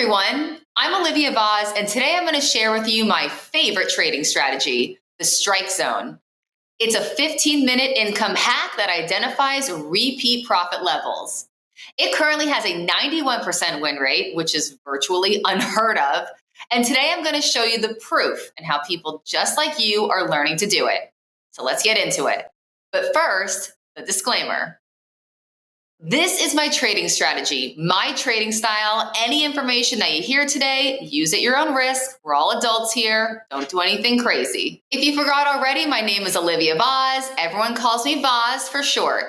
everyone, I'm Olivia Vaz, and today I'm going to share with you my favorite trading strategy, the strike zone. It's a 15-minute income hack that identifies repeat profit levels. It currently has a 91% win rate, which is virtually unheard of. And today I'm going to show you the proof and how people just like you are learning to do it. So let's get into it. But first, the disclaimer. This is my trading strategy, my trading style. Any information that you hear today, use at your own risk. We're all adults here. Don't do anything crazy. If you forgot already, my name is Olivia Vaz. Everyone calls me Vaz for short.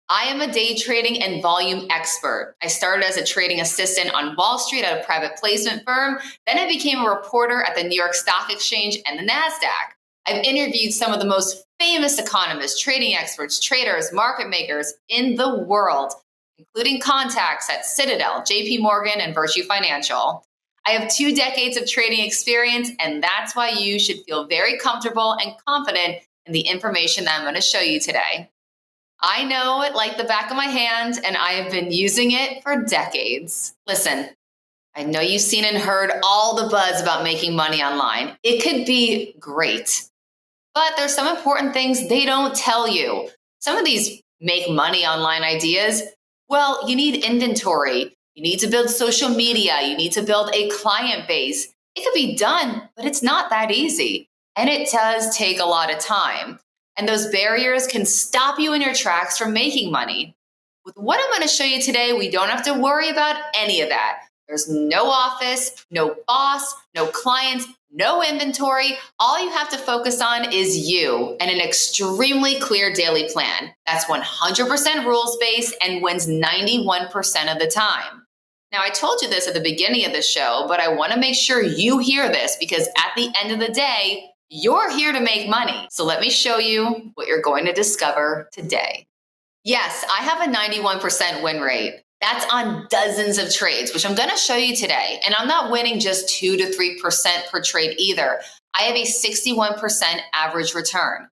I am a day trading and volume expert. I started as a trading assistant on Wall Street at a private placement firm. Then I became a reporter at the New York Stock Exchange and the NASDAQ. I've interviewed some of the most famous economists, trading experts, traders, market makers in the world, including contacts at Citadel, JP Morgan, and Virtue Financial. I have 2 decades of trading experience, and that's why you should feel very comfortable and confident in the information that I'm going to show you today. I know it like the back of my hand, and I have been using it for decades. Listen, I know you've seen and heard all the buzz about making money online. It could be great. But there's some important things they don't tell you. Some of these make money online ideas, well, you need inventory. You need to build social media. You need to build a client base. It could be done, but it's not that easy. And it does take a lot of time. And those barriers can stop you in your tracks from making money. With what I'm going to show you today, we don't have to worry about any of that. There's no office, no boss, no clients, no inventory. All you have to focus on is you and an extremely clear daily plan. That's 100% rules-based and wins 91% of the time. Now, I told you this at the beginning of the show, but I want to make sure you hear this because at the end of the day, you're here to make money. So let me show you what you're going to discover today. Yes, I have a 91% win rate. That's on dozens of trades, which I'm going to show you today. And I'm not winning just 2 to 3% per trade either. I have a 61% average return.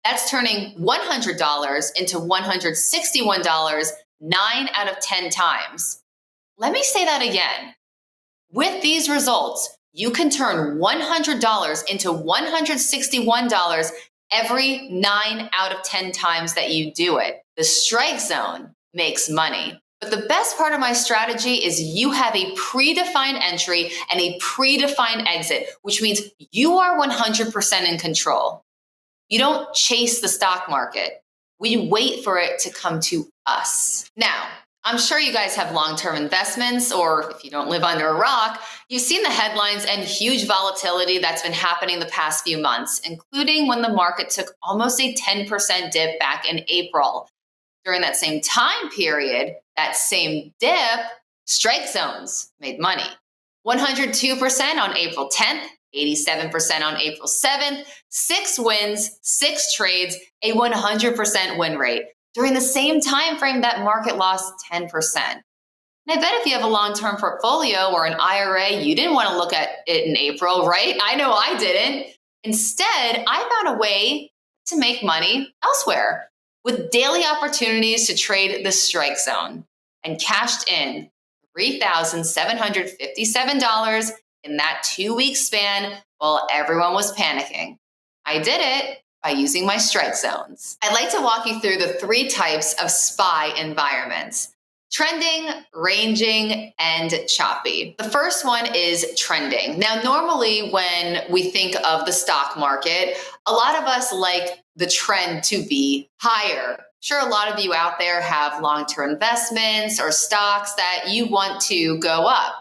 That's turning $100 into $161 9 out of 10 times. Let me say that again. With these results, you can turn $100 into $161 every 9 out of 10 times that you do it. The strike zone makes money. But the best part of my strategy is you have a predefined entry and a predefined exit, which means you are 100% in control. You don't chase the stock market. We wait for it to come to us. Now, I'm sure you guys have long-term investments, or if you don't live under a rock, you've seen the headlines and huge volatility that's been happening the past few months, including when the market took almost a 10% dip back in April. During that same time period, that same dip, strike zones made money. 102% on April 10th, 87% on April 7th, 6 wins, 6 trades, a 100% win rate. During the same time frame, that market lost 10%. And I bet if you have a long-term portfolio or an IRA, you didn't want to look at it in April, right? I know I didn't. Instead, I found a way to make money elsewhere with daily opportunities to trade the strike zone and cashed in $3,757 in that 2-week span while everyone was panicking. I did it by using my strike zones. I'd like to walk you through the 3 types of SPY environments: trending, ranging, and choppy. The first one is trending. Now, normally when we think of the stock market, a lot of us like the trend to be higher. Sure, a lot of you out there have long-term investments or stocks that you want to go up.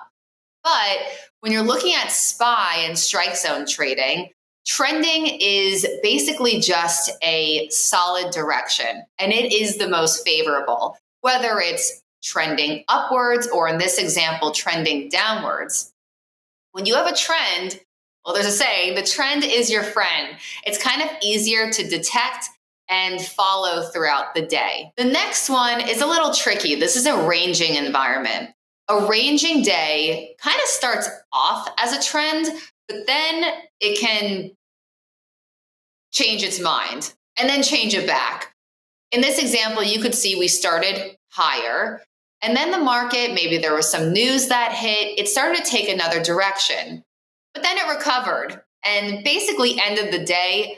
But when you're looking at SPY and strike zone trading, trending is basically just a solid direction, and it is the most favorable, whether it's trending upwards or, in this example, trending downwards. When you have a trend, well, there's a saying, the trend is your friend. It's kind of easier to detect and follow throughout the day. The next one is a little tricky. This is a ranging environment. A ranging day kind of starts off as a trend, but then it can change its mind and then change it back. In this example, you could see we started higher And then the market, maybe there was some news that hit, it started to take another direction. But then it recovered and basically ended the day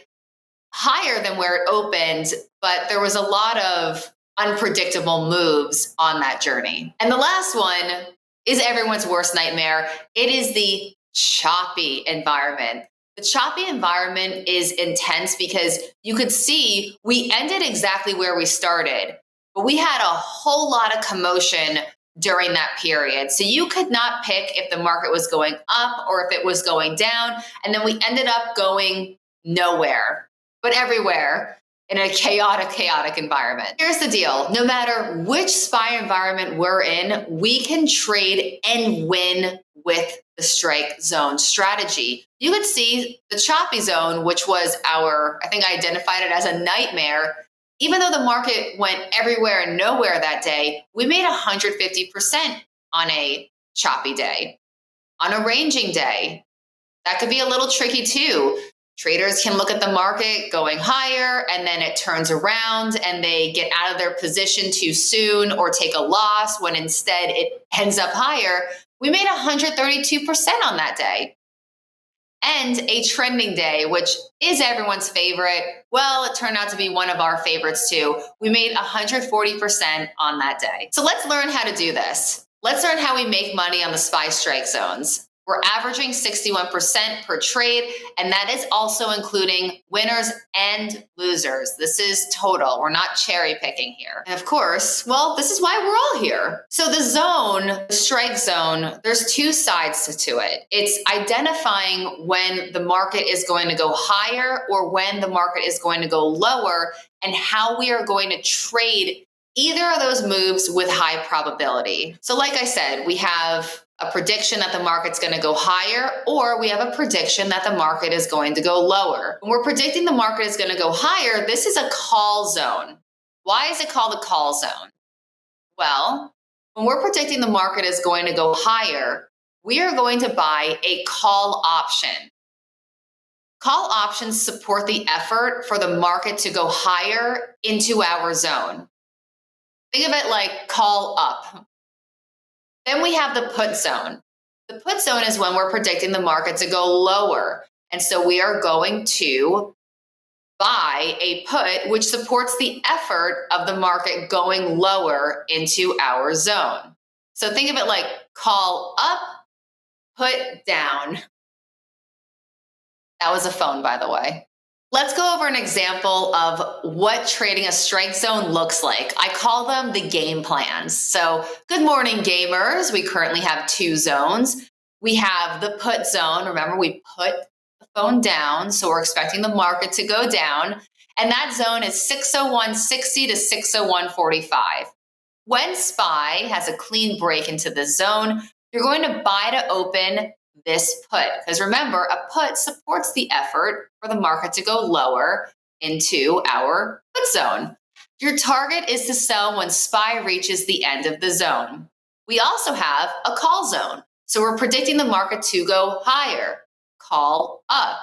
higher than where it opened, but there was a lot of unpredictable moves on that journey. And the last one is everyone's worst nightmare. It is the choppy environment. The choppy environment is intense because you could see we ended exactly where we started, but we had a whole lot of commotion during that period. So you could not pick if the market was going up or if it was going down. And then we ended up going nowhere, but everywhere in a chaotic environment. Here's the deal. No matter which SPY environment we're in, we can trade and win with the strike zone strategy. You could see the choppy zone, which was I think I identified it as a nightmare. Even though the market went everywhere and nowhere that day, we made 150% on a choppy day. On a ranging day, that could be a little tricky too. Traders can look at the market going higher and then it turns around and they get out of their position too soon or take a loss when instead it ends up higher. We made 132% on that day. And a trending day, which is everyone's favorite. Well, it turned out to be one of our favorites too. We made 140% on that day. So let's learn how to do this. Let's learn how we make money on the SPY strike zones. We're averaging 61% per trade, and that is also including winners and losers. This is total. We're not cherry picking here. And of course, well, this is why we're all here. So the zone, the strike zone, there's two sides to it. It's identifying when the market is going to go higher or when the market is going to go lower and how we are going to trade either of those moves with high probability. So like I said, we have a prediction that the market's going to go higher, or we have a prediction that the market is going to go lower. When we're predicting the market is going to go higher, this is a call zone. Why is it called a call zone? Well, when we're predicting the market is going to go higher, we are going to buy a call option. Call options support the effort for the market to go higher into our zone. Think of it like call up. Then we have the put zone. The put zone is when we're predicting the market to go lower. And so we are going to buy a put, which supports the effort of the market going lower into our zone. So think of it like call up, put down. That was a phone, by the way. Let's go over an example of what trading a strike zone looks like. I call them the game plans. So good morning, gamers. We currently have two zones. We have the put zone. Remember, we put the phone down, so we're expecting the market to go down. And that zone is 601.60 to 601.45. When SPY has a clean break into the zone, you're going to buy to open this put, because remember, a put supports the effort for the market to go lower into our put zone. Your target is to sell when SPY reaches the end of the zone. We also have a call zone. So we're predicting the market to go higher, call up.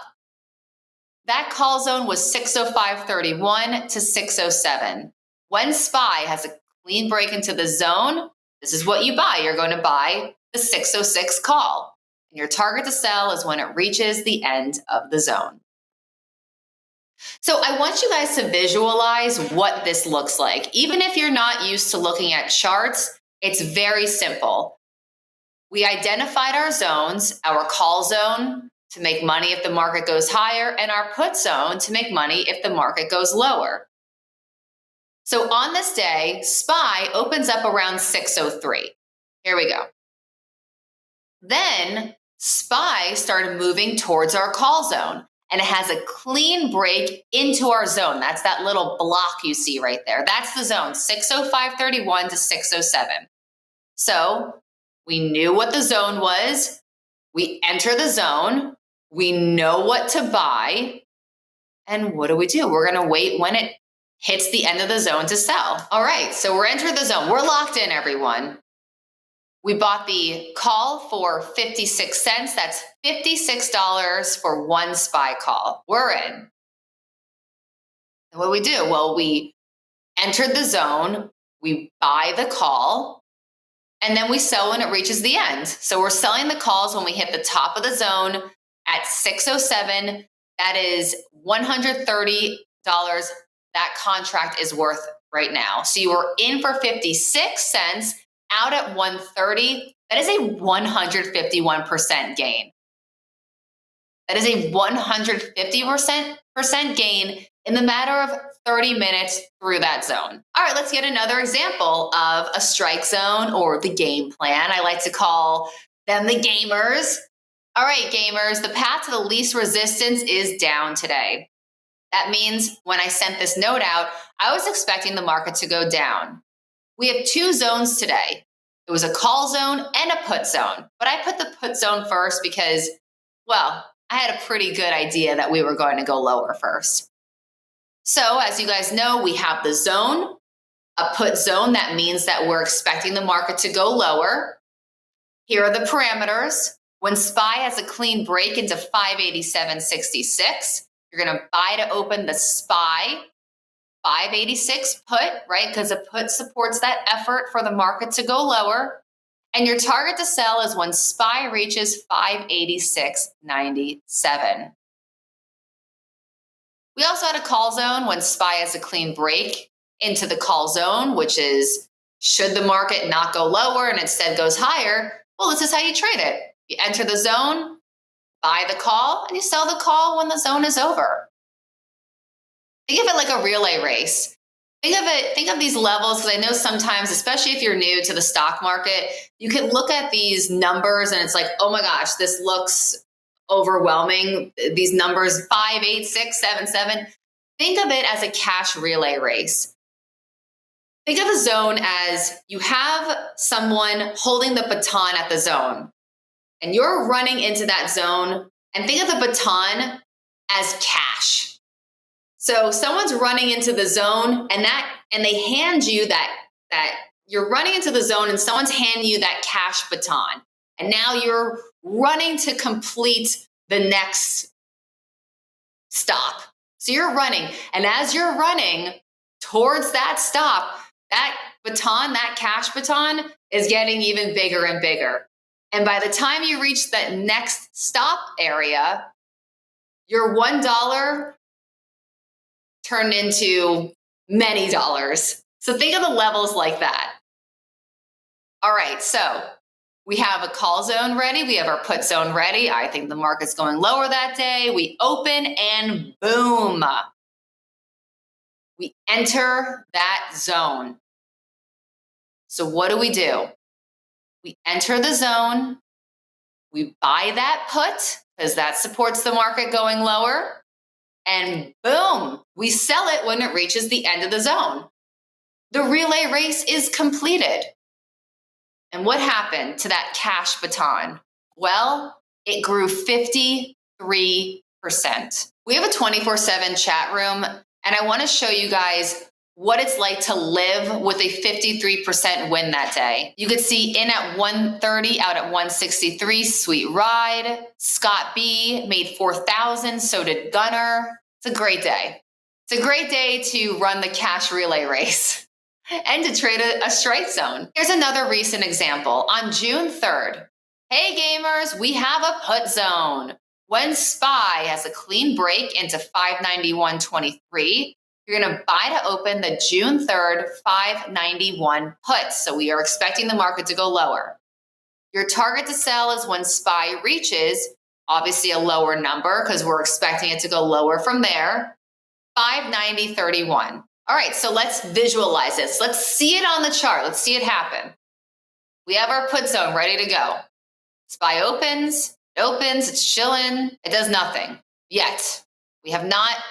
That call zone was 605.31 to 607. When SPY has a clean break into the zone, this is what you buy. You're going to buy the 606 call. Your target to sell is when it reaches the end of the zone. So I want you guys to visualize what this looks like. Even if you're not used to looking at charts, it's very simple. We identified our zones, our call zone to make money if the market goes higher, and our put zone to make money if the market goes lower. So on this day, SPY opens up around 603. Here we go. Then SPY started moving towards our call zone, and it has a clean break into our zone. That's that little block you see right there. That's the zone, 605.31 to 607. So we knew what the zone was. We enter the zone. We know what to buy. And what do? We're going to wait when it hits the end of the zone to sell. All right, so we're entering the zone. We're locked in, everyone. We bought the call for 56 cents. That's $56 for one SPY call. We're in. And what do? Well, we entered the zone. We buy the call. And then we sell when it reaches the end. So we're selling the calls when we hit the top of the zone at 607. That is $130 that contract is worth right now. So you were in for 56 cents, out at 130. That is a 151% gain. That is a 150% gain in the matter of 30 minutes through that zone. All right, let's get another example of a strike zone or the game plan. I like to call them the gamers. All right, gamers, the path to the least resistance is down today. That means when I sent this note out, I was expecting the market to go down. We have two zones today. It was a call zone and a put zone, but I put the put zone first because, well, I had a pretty good idea that we were going to go lower first. So as you guys know, we have the zone, a put zone. That means that we're expecting the market to go lower. Here are the parameters. When SPY has a clean break into 587.66, you're going to buy to open the SPY 586 put, right? Because a put supports that effort for the market to go lower. And your target to sell is when SPY reaches 586.97. We also had a call zone when SPY has a clean break into the call zone, which is should the market not go lower and instead goes higher, well, this is how you trade it. You enter the zone, buy the call, and you sell the call when the zone is over. Think of it like a relay race. Think of these levels, because I know sometimes, especially if you're new to the stock market, you can look at these numbers and it's like, oh my gosh, this looks overwhelming. These numbers, 5, 8, 6, 7, 7. Think of it as a cash relay race. Think of a zone as you have someone holding the baton at the zone, and you're running into that zone, and think of the baton as cash. So someone's running into the zone, and they hand you that you're running into the zone, and someone's handing you that cash baton. And now you're running to complete the next stop. So you're running, and as you're running towards that stop, that baton, that cash baton, is getting even bigger and bigger. And by the time you reach that next stop area, your $1 turned into many dollars. So think of the levels like that. All right, so we have a call zone ready. We have our put zone ready. I think the market's going lower that day. We open and boom, we enter that zone. So what do? We enter the zone. We buy that put because that supports the market going lower. And boom, we sell it when it reaches the end of the zone. The relay race is completed. And what happened to that cash baton? Well, it grew 53%. We have a 24/7 chat room, and I want to show you guys what it's like to live with a 53% win that day. You could see in at 130, out at 163, sweet ride. Scott B made 4,000, so did Gunner. It's a great day. It's a great day to run the cash relay race and to trade a strike zone. Here's another recent example. On June 3rd, hey gamers, we have a put zone. When SPY has a clean break into 591.23, you're going to buy to open the June 3rd 591 put. So we are expecting the market to go lower. Your target to sell is when SPY reaches, obviously a lower number because we're expecting it to go lower from there, 590.31. All right, so let's visualize this. Let's see it on the chart. Let's see it happen. We have our put zone ready to go. SPY opens, it's chilling, it does nothing yet. We have not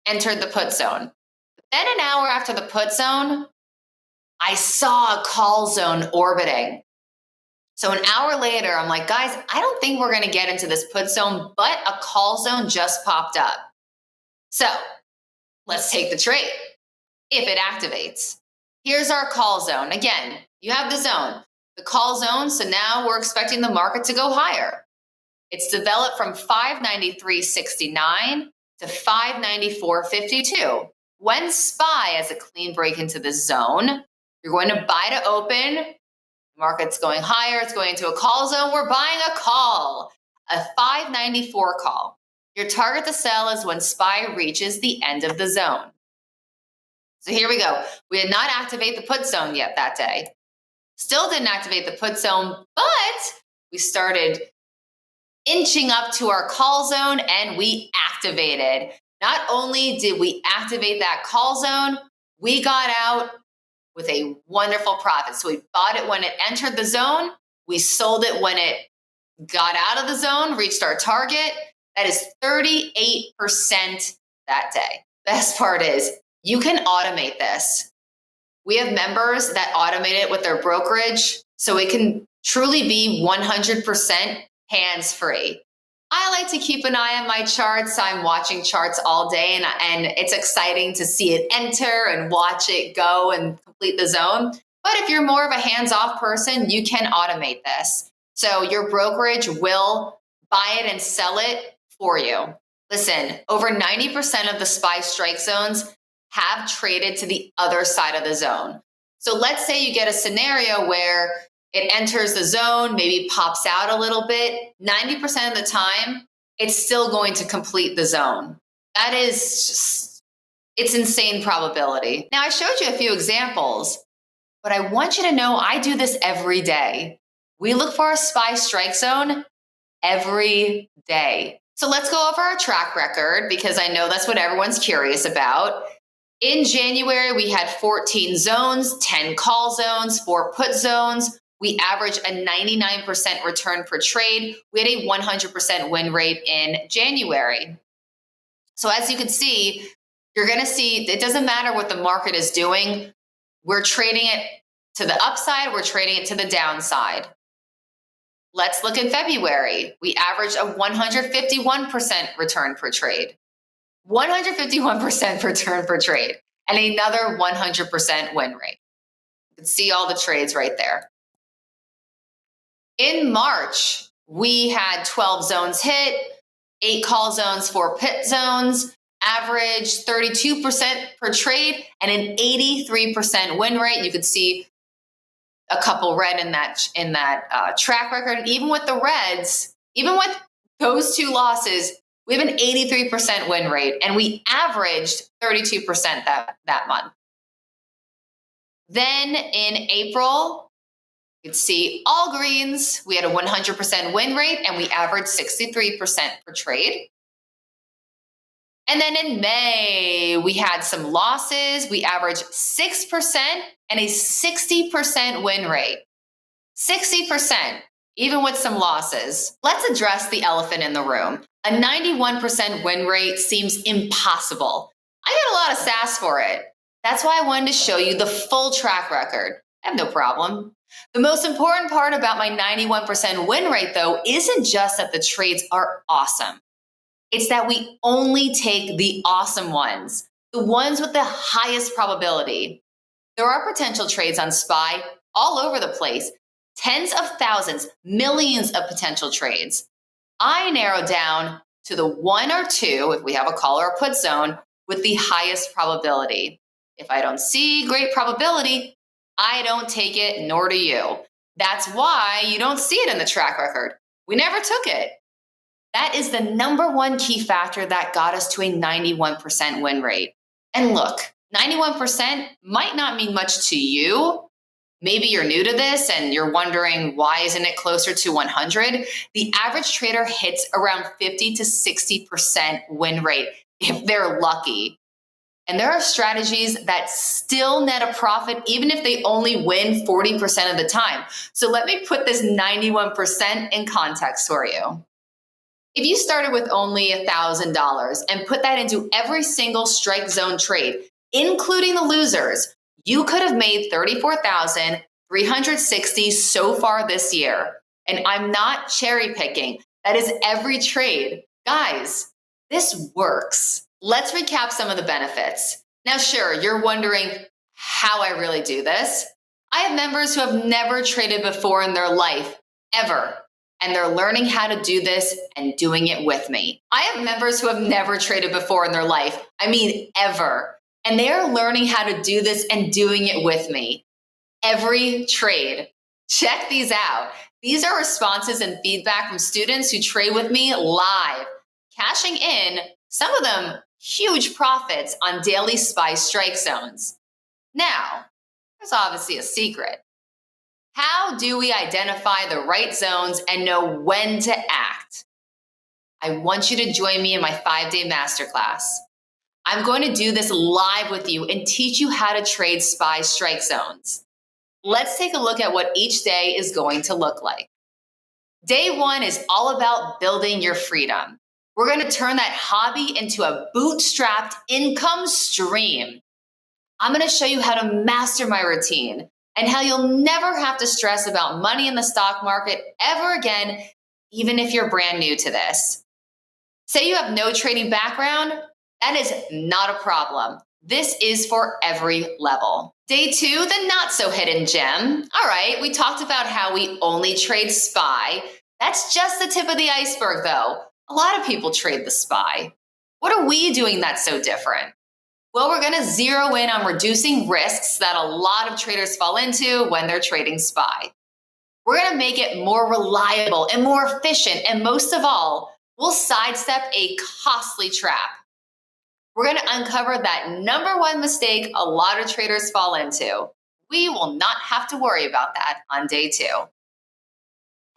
entered the put zone. But then an hour after the put zone, I saw a call zone orbiting. So an hour later, I'm like, guys, I don't think we're going to get into this put zone, but a call zone just popped up. So let's take the trade if it activates. Here's our call zone. Again, you have the zone, the call zone. So now we're expecting the market to go higher. It's developed from 593.69 to 594.52. When SPY has a clean break into the zone, you're going to buy to open. Market's going higher. It's going into a call zone. We're buying a call, a 594 call. Your target to sell is when SPY reaches the end of the zone. So here we go. We did not activate the put zone yet that day. Still didn't activate the put zone, but we started inching up to our call zone and we activated. Not only did we activate that call zone, we got out with a wonderful profit. So we bought it when it entered the zone. We sold it when it got out of the zone, reached our target. That is 38% that day. Best part is you can automate this. We have members that automate it with their brokerage, so it can truly be 100% hands-free. I like to keep an eye on my charts. I'm watching charts all day, and it's exciting to see it enter and watch it go and complete the zone. But if you're more of a hands-off person, you can automate this. So your brokerage will buy it and sell it for you. Listen, over 90% of the SPY strike zones have traded to the other side of the zone. So let's say you get a scenario where it enters the zone, maybe pops out a little bit. 90% of the time, it's still going to complete the zone. That is just, it's insane probability. Now, I showed you a few examples, but I want you to know I do this every day. We look for a SPY strike zone every day. So let's go over our track record because I know that's what everyone's curious about. In January, we had 14 zones, 10 call zones, 4 put zones. We averaged a 99% return per trade. We had a 100% win rate in January. So as you can see, you're going to see it doesn't matter what the market is doing. We're trading it to the upside. We're trading it to the downside. Let's look in February. We averaged a 151% return per trade. 151% return per trade and another 100% win rate. You can see all the trades right there. In March, we had 12 zones hit, 8 call zones, 4 put zones, average 32% per trade and an 83% win rate. You could see a couple red in that track record. And even with the reds, even with those 2 losses, we have an 83% win rate, and we averaged 32% that month. Then in April, you can see all greens. We had a 100% win rate, and we averaged 63% per trade. And then in May, we had some losses. We averaged 6% and a 60% win rate. 60%, even with some losses. Let's address the elephant in the room. A 91% win rate seems impossible. I get a lot of sass for it. That's why I wanted to show you the full track record. I have no problem. The most important part about my 91% win rate, though, isn't just that the trades are awesome. It's that we only take the awesome ones, the ones with the highest probability. There are potential trades on SPY all over the place. Tens of thousands, millions of potential trades. I narrow down to the 1 or 2, if we have a call or a put zone, with the highest probability. If I don't see great probability, I don't take it, nor do you. That's why you don't see it in the track record. We never took it. That is the number one key factor that got us to a 91% win rate. And look, 91% might not mean much to you. Maybe you're new to this and you're wondering, why isn't it closer to 100? The average trader hits around 50 to 60% win rate if they're lucky. And there are strategies that still net a profit even if they only win 40% of the time. So let me put this 91% in context for you. If you started with only $1,000 and put that into every single strike zone trade, including the losers, you could have made $34,360 so far this year. And I'm not cherry picking. That is every trade. Guys, this works. Let's recap some of the benefits. Now, sure, you're wondering how I really do this. I have members who have never traded before in their life, ever. And they're learning how to do this and doing it with me. I have members who have never traded before in their life. I mean, ever. And they are learning how to do this and doing it with me. Every trade. Check these out. These are responses and feedback from students who trade with me live, cashing in, some of them huge profits on daily SPY strike zones. Now, there's obviously a secret. How do we identify the right zones and know when to act? I want you to join me in my 5-day masterclass. I'm going to do this live with you and teach you how to trade SPY strike zones. Let's take a look at what each day is going to look like. Day 1 is all about building your freedom. We're going to turn that hobby into a bootstrapped income stream. I'm going to show you how to master my routine and how you'll never have to stress about money in the stock market ever again, even if you're brand new to this. Say you have no trading background, that is not a problem. This is for every level. Day 2, the not so hidden gem. All right, we talked about how we only trade SPY. That's just the tip of the iceberg though. A lot of people trade the SPY. What are we doing that's so different? Well, we're gonna zero in on reducing risks that a lot of traders fall into when they're trading SPY. We're gonna make it more reliable and more efficient, and most of all, we'll sidestep a costly trap. We're going to uncover that number one mistake a lot of traders fall into. We will not have to worry about that on day 2.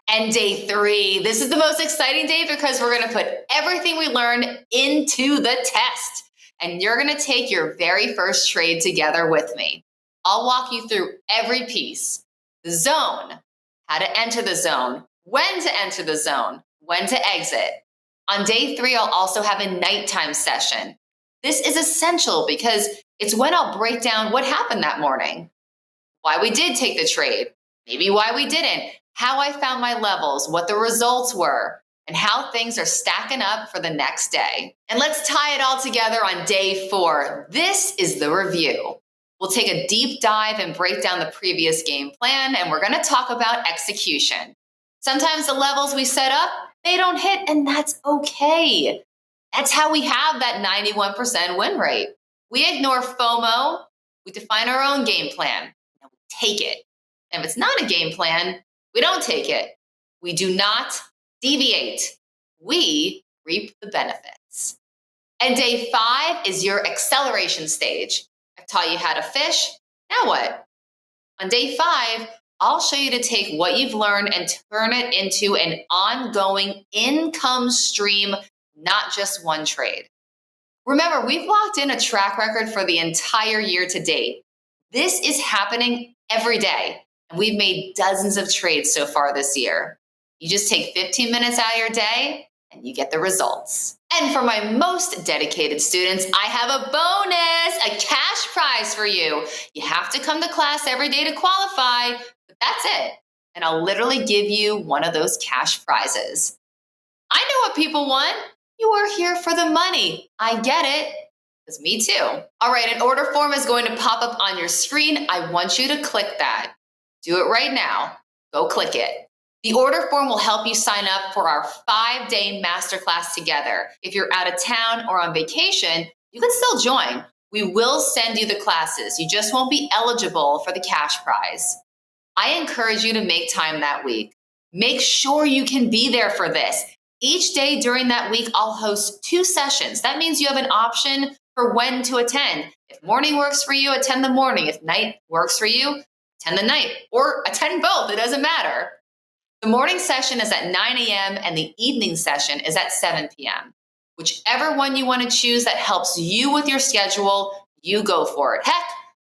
And day 3, this is the most exciting day because we're going to put everything we learned into the test. And you're going to take your very first trade together with me. I'll walk you through every piece. The zone, how to enter the zone, when to enter the zone, when to exit. On day 3, I'll also have a nighttime session. This is essential because it's when I'll break down what happened that morning, why we did take the trade, maybe why we didn't, how I found my levels, what the results were, and how things are stacking up for the next day. And let's tie it all together on day 4. This is the review. We'll take a deep dive and break down the previous game plan, and we're going to talk about execution. Sometimes the levels we set up, they don't hit, and that's okay. That's how we have that 91% win rate. We ignore FOMO, we define our own game plan, and we take it. And if it's not a game plan, we don't take it. We do not deviate. We reap the benefits. And day 5 is your acceleration stage. I've taught you how to fish. Now what? On day 5, I'll show you to take what you've learned and turn it into an ongoing income stream, not just one trade. Remember, we've locked in a track record for the entire year to date. This is happening every day, and we've made dozens of trades so far this year. You just take 15 minutes out of your day, and you get the results. And for my most dedicated students, I have a bonus, a cash prize for you. You have to come to class every day to qualify, but that's it. And I'll literally give you one of those cash prizes. I know what people want. You are here for the money. I get it, because me too. All right, an order form is going to pop up on your screen. I want you to click that. Do it right now. Go click it. The order form will help you sign up for our 5-day masterclass together. If you're out of town or on vacation, you can still join. We will send you the classes. You just won't be eligible for the cash prize. I encourage you to make time that week. Make sure you can be there for this. Each day during that week, I'll host 2 sessions. That means you have an option for when to attend. If morning works for you, attend the morning. If night works for you, attend the night. Or attend both, it doesn't matter. The morning session is at 9 a.m. and the evening session is at 7 p.m. Whichever one you want to choose that helps you with your schedule, you go for it. Heck,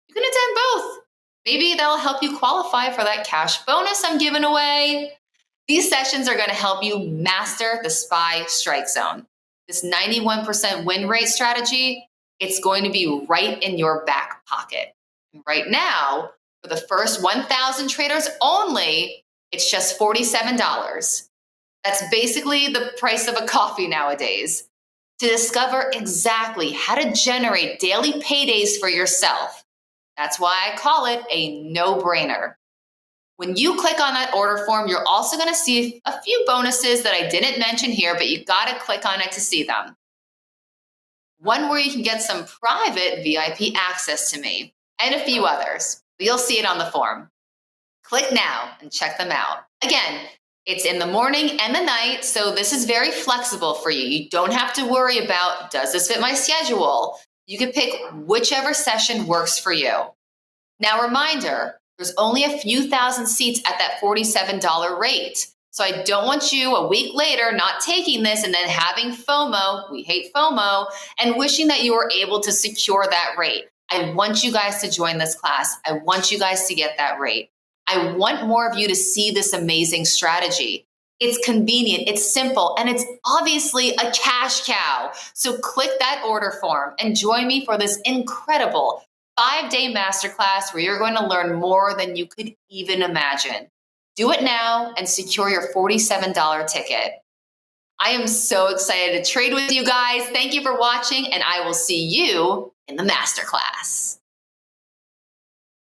you can attend both. Maybe that'll help you qualify for that cash bonus I'm giving away. These sessions are going to help you master the SPY strike zone. This 91% win rate strategy, it's going to be right in your back pocket. Right now, for the first 1,000 traders only, it's just $47. That's basically the price of a coffee nowadays. To discover exactly how to generate daily paydays for yourself. That's why I call it a no-brainer. When you click on that order form, you're also going to see a few bonuses that I didn't mention here, but you got to click on it to see them. One where you can get some private VIP access to me, and a few others. You'll see it on the form. Click now and check them out. Again, it's in the morning and the night, so this is very flexible for you. You don't have to worry about, does this fit my schedule? You can pick whichever session works for you. Now, reminder, there's only a few thousand seats at that $47 rate. So I don't want you a week later not taking this and then having FOMO, we hate FOMO, and wishing that you were able to secure that rate. I want you guys to join this class. I want you guys to get that rate. I want more of you to see this amazing strategy. It's convenient, it's simple, and it's obviously a cash cow. So click that order form and join me for this incredible 5-day masterclass where you're going to learn more than you could even imagine. Do it now and secure your $47 ticket. I am so excited to trade with you guys. Thank you for watching, and I will see you in the masterclass.